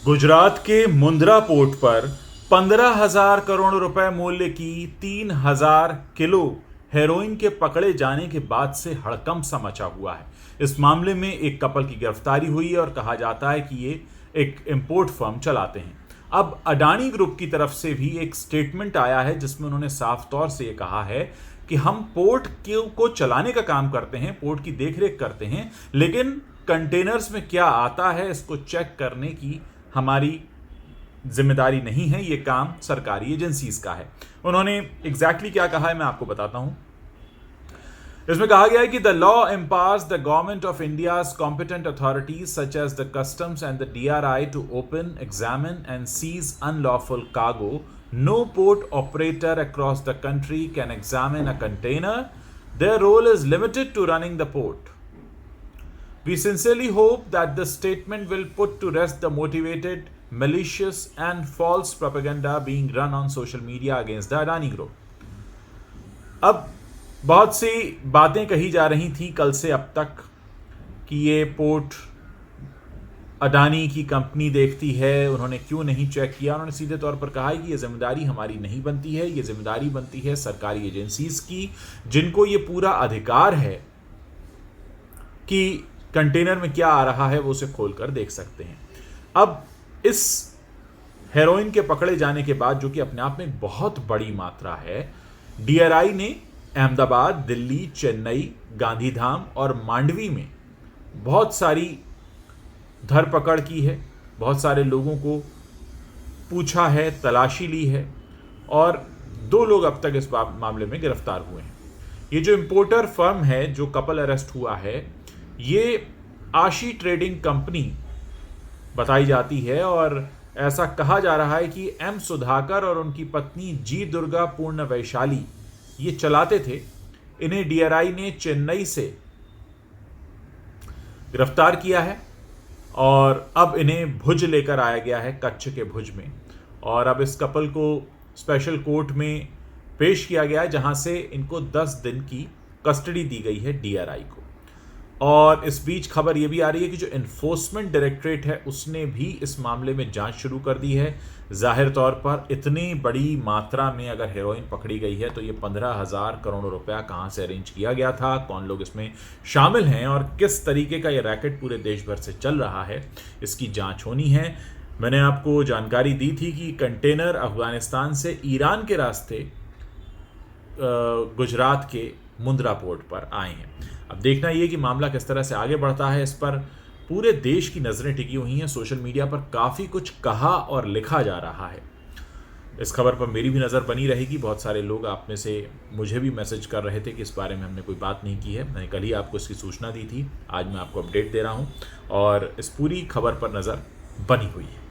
गुजरात के मुंद्रा पोर्ट पर 15,000 करोड़ रुपए मूल्य की 3,000 किलो हेरोइन के पकड़े जाने के बाद से हड़कंप सा मचा हुआ है। इस मामले में एक कपल की गिरफ्तारी हुई है और कहा जाता है कि ये एक इंपोर्ट फर्म चलाते हैं। अब अडानी ग्रुप की तरफ से भी एक स्टेटमेंट आया है जिसमें उन्होंने साफ तौर से ये कहा है कि हम पोर्ट को चलाने का काम करते हैं, पोर्ट की देखरेख करते हैं, लेकिन कंटेनर्स में क्या आता है इसको चेक करने की हमारी जिम्मेदारी नहीं है, ये काम सरकारी एजेंसीज का है। उन्होंने एग्जैक्टली क्या कहा है मैं आपको बताता हूं। इसमें कहा गया है कि the law empowers the government of India's competent authorities such as the customs and the DRI to open, examine and seize unlawful cargo. No port operator across the country can examine a container. Their role is limited to running the port. We sincerely hope that this statement will put to rest the motivated, malicious and false propaganda being run on social media against the Adani Group. अब बहुत सी बातें कही जा रही थी कल से अब तक कि ये पोर्ट अडानी की कंपनी देखती है, उन्होंने क्यों नहीं चेक किया। उन्होंने सीधे तौर पर कहा है कि ये जिम्मेदारी हमारी नहीं बनती है, ये जिम्मेदारी बनती है सरकारी एजेंसीज की, जिनको ये पूरा अधिकार है कि कंटेनर में क्या आ रहा है वो उसे खोलकर देख सकते हैं। अब इस हेरोइन के पकड़े जाने के बाद, जो कि अपने आप में एक बहुत बड़ी मात्रा है, DRI ने अहमदाबाद, दिल्ली, चेन्नई, गांधीधाम और मांडवी में बहुत सारी धरपकड़ की है, बहुत सारे लोगों को पूछा है, तलाशी ली है और 2 लोग अब तक इस मामले में गिरफ्तार हुए हैं। ये जो इंपोर्टर फर्म है, जो कपल अरेस्ट हुआ है, ये आशी ट्रेडिंग कंपनी बताई जाती है और ऐसा कहा जा रहा है कि M सुधाकर और उनकी पत्नी G दुर्गा पूर्ण वैशाली ये चलाते थे। इन्हें DRI ने चेन्नई से गिरफ्तार किया है और अब इन्हें भुज लेकर आया गया है, कच्छ के भुज में, और अब इस कपल को स्पेशल कोर्ट में पेश किया गया है, जहां से इनको 10 दिन की कस्टडी दी गई है DRI को। और इस बीच खबर यह भी आ रही है कि जो एनफोर्समेंट डायरेक्टरेट है उसने भी इस मामले में जांच शुरू कर दी है। जाहिर तौर पर इतनी बड़ी मात्रा में अगर हेरोइन पकड़ी गई है तो ये 15,000 करोड़ रुपया कहां से अरेंज किया गया था, कौन लोग इसमें शामिल हैं और किस तरीके का ये रैकेट पूरे देश भर से चल रहा है, इसकी जांच होनी है। मैंने आपको जानकारी दी थी कि कंटेनर अफगानिस्तान से ईरान के रास्ते गुजरात के मुंद्रा पोर्ट पर आए हैं। अब देखना ये कि मामला किस तरह से आगे बढ़ता है, इस पर पूरे देश की नज़रें टिकी हुई हैं। सोशल मीडिया पर काफ़ी कुछ कहा और लिखा जा रहा है। इस खबर पर मेरी भी नज़र बनी रहेगी। बहुत सारे लोग आप में से मुझे भी मैसेज कर रहे थे कि इस बारे में हमने कोई बात नहीं की है। मैंने कल ही आपको इसकी सूचना दी थी, आज मैं आपको अपडेट दे रहा हूँ और इस पूरी खबर पर नज़र बनी हुई है।